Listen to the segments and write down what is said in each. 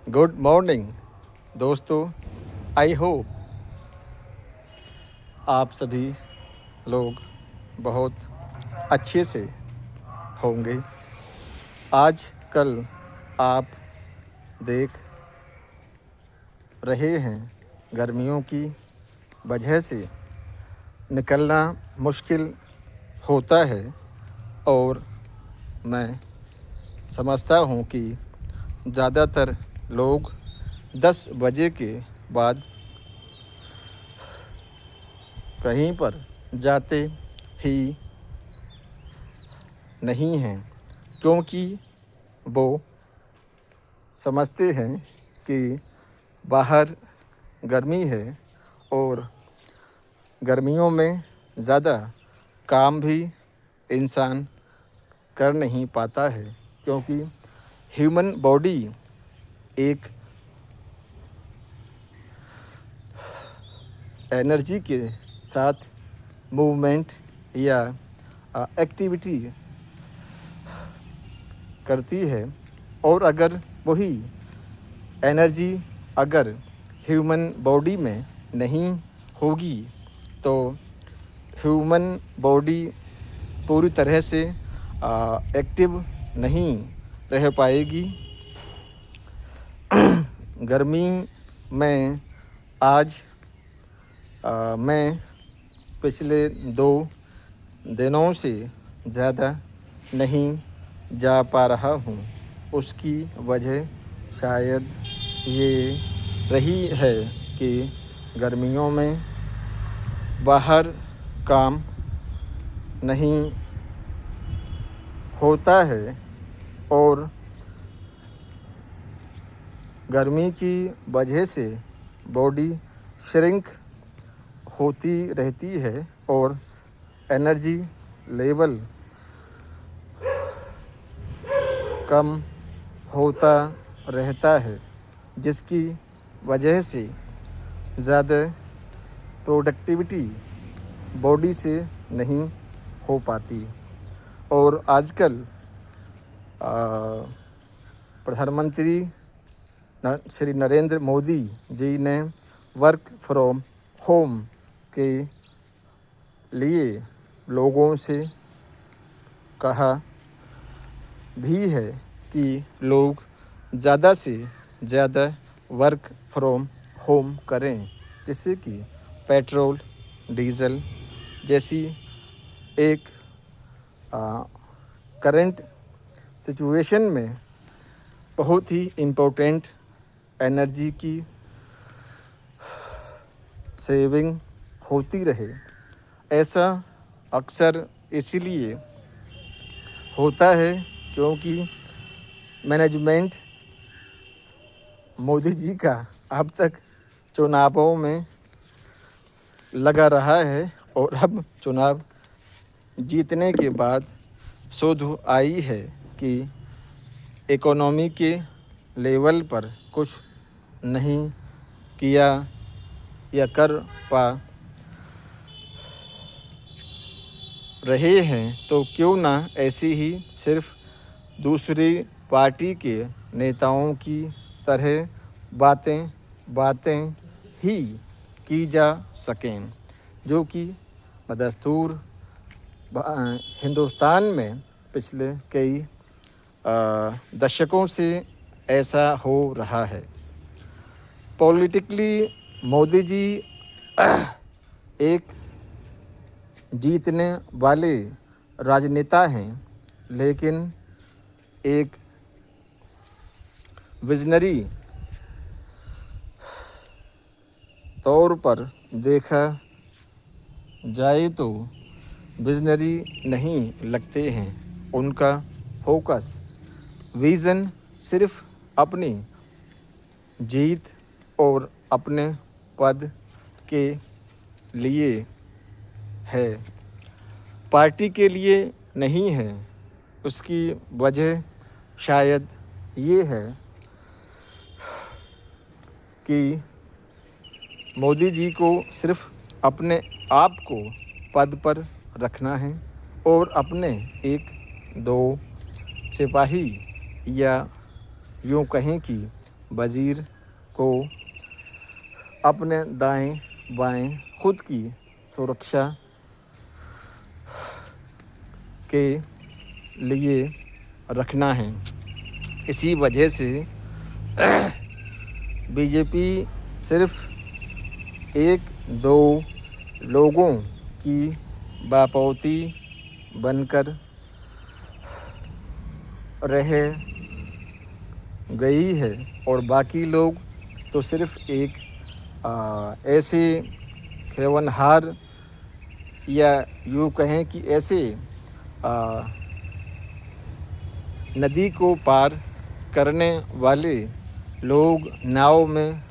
Good morning दोस्तों। I hope आप सभी लोग बहुत अच्छे से होंगे। आज कल आप देख रहे हैं गर्मियों की वजह से निकलना मुश्किल होता है और मैं समझता हूँ कि ज़्यादातर लोग 10 बजे के बाद कहीं पर जाते ही नहीं हैं, क्योंकि वो समझते हैं कि बाहर गर्मी है और गर्मियों में ज़्यादा काम भी इंसान कर नहीं पाता है, क्योंकि ह्यूमन बॉडी एक एनर्जी के साथ मूवमेंट या एक्टिविटी करती है, और अगर वही एनर्जी अगर ह्यूमन बॉडी में नहीं होगी तो ह्यूमन बॉडी पूरी तरह से एक्टिव नहीं रह पाएगी। गर्मी में आज मैं पिछले 2 दिनों से ज़्यादा नहीं जा पा रहा हूँ। उसकी वजह शायद ये रही है कि गर्मियों में बाहर काम नहीं होता है और गर्मी की वजह से बॉडी श्रिंक होती रहती है और एनर्जी लेवल कम होता रहता है, जिसकी वजह से ज़्यादा प्रोडक्टिविटी बॉडी से नहीं हो पाती। और आजकल प्रधानमंत्री श्री नरेंद्र मोदी जी ने वर्क फ्रॉम होम के लिए लोगों से कहा भी है कि लोग ज़्यादा से ज़्यादा वर्क फ्रॉम होम करें, जिससे कि पेट्रोल डीज़ल जैसी एक करंट सिचुएशन में बहुत ही इम्पोर्टेंट एनर्जी की सेविंग होती रहे। ऐसा अक्सर इसीलिए होता है क्योंकि मैनेजमेंट मोदी जी का अब तक चुनावों में लगा रहा है और अब चुनाव जीतने के बाद शोध आई है कि इकोनॉमी के लेवल पर कुछ नहीं किया या कर पा रहे हैं, तो क्यों ना ऐसी ही सिर्फ दूसरी पार्टी के नेताओं की तरह बातें ही की जा सकें, जो कि बदस्तूर हिंदुस्तान में पिछले कई दशकों से ऐसा हो रहा है। पॉलिटिकली मोदी जी एक जीतने वाले राजनेता हैं, लेकिन एक विजनरी तौर पर देखा जाए तो विजनरी नहीं लगते हैं। उनका फोकस विज़न सिर्फ अपनी जीत और अपने पद के लिए है, पार्टी के लिए नहीं है। उसकी वजह शायद ये है कि मोदी जी को सिर्फ अपने आप को पद पर रखना है और अपने 1-2 सिपाही या यूँ कहें कि वज़ीर को अपने दाएं बाएं खुद की सुरक्षा के लिए रखना है। इसी वजह से बीजेपी सिर्फ एक दो लोगों की बापौती बनकर रह गई है और बाकी लोग तो सिर्फ एक ऐसे खेवनहार या यूँ कहें कि ऐसे नदी को पार करने वाले लोग नाव में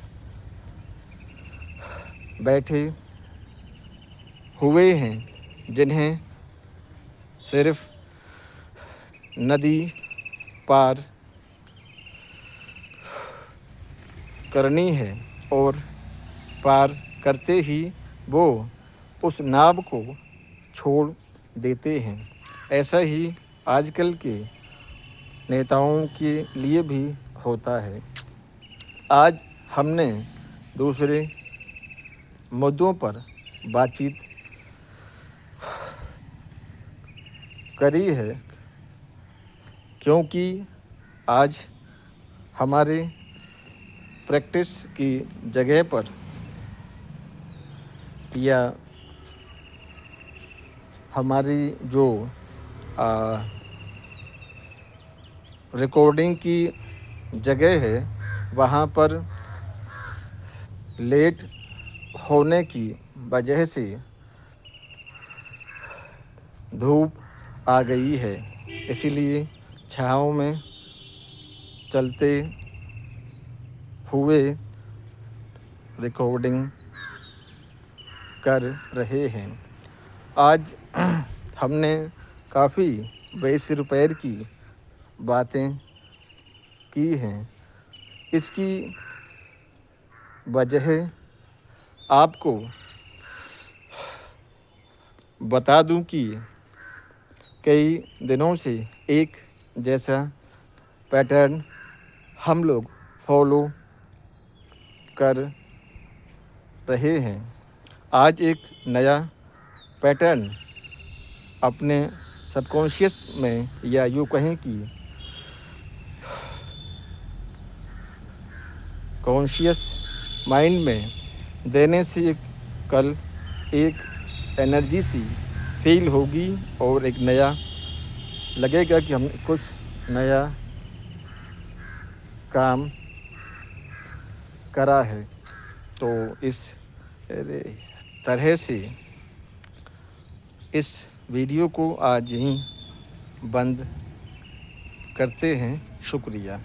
बैठे हुए हैं, जिन्हें सिर्फ नदी पार करनी है और पार करते ही वो उस नाव को छोड़ देते हैं। ऐसा ही आजकल के नेताओं के लिए भी होता है। आज हमने दूसरे मुद्दों पर बातचीत करी है, क्योंकि आज हमारे प्रैक्टिस की जगह पर या हमारी जो रिकॉर्डिंग की जगह है वहाँ पर लेट होने की वजह से धूप आ गई है, इसीलिए छाँव में चलते हुए रिकॉर्डिंग कर रहे हैं। आज हमने काफ़ी बेसिर पैर की बातें की हैं। इसकी वजह आपको बता दूं कि कई दिनों से एक जैसा पैटर्न हम लोग फॉलो कर रहे हैं। आज एक नया पैटर्न अपने सबकॉन्शियस में या यूँ कहें कि कॉन्शियस माइंड में देने से कल एक एनर्जी सी फील होगी और एक नया लगेगा कि हमने कुछ नया काम करा है। तो इस तरह से इस वीडियो को आज यहीं बंद करते हैं। शुक्रिया।